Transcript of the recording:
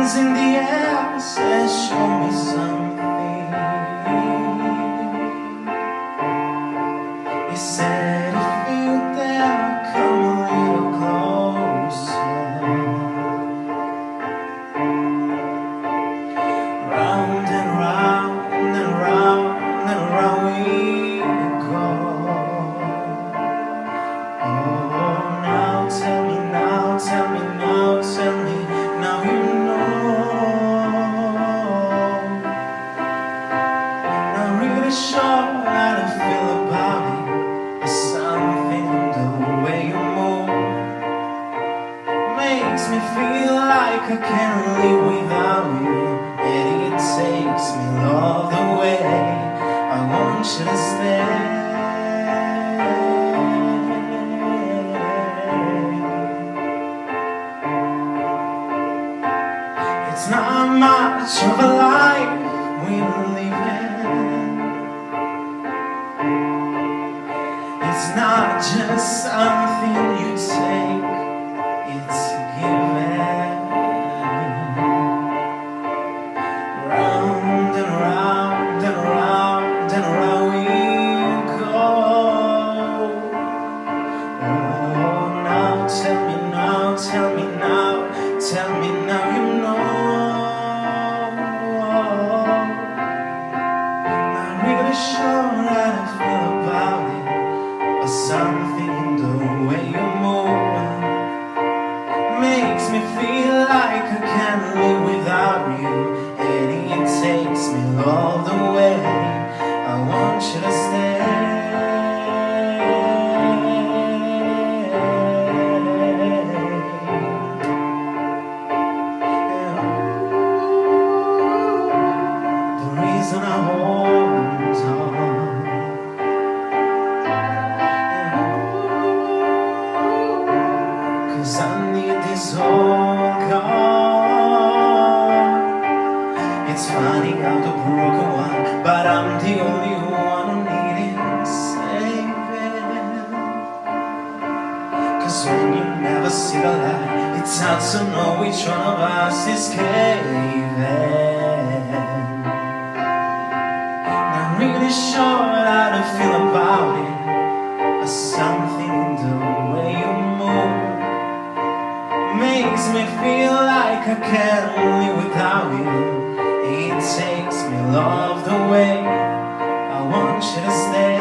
hands in the air, says show me something. He said if you dare, come a little closer. Round and round and round and round we go. Oh, now tell me, now tell me, now tell me, now you know. Not really sure how to feel about it. There's something the way you move makes me feel like I can't live without you. And it takes me all the way. I want you to stay. It's not much of a life we live in. It's not just something you take, it's given. Round and round and round and round we go. Oh, now tell me, now tell me, now tell me, now you know. Not really sure how to feel about it, but something the way you move makes me feel like I can't live without you. And it takes me all the way. I want you to stay. The reason I hold on, 'cause I need this all gone. It's funny how the broken one, but I'm the only one who needs saving. 'Cause when you never see the light, it's hard to know which one of us is caving. Not really sure how to feel about it, but something the way you move makes me feel like I can't live without you. It takes me all the way. I want you to stay.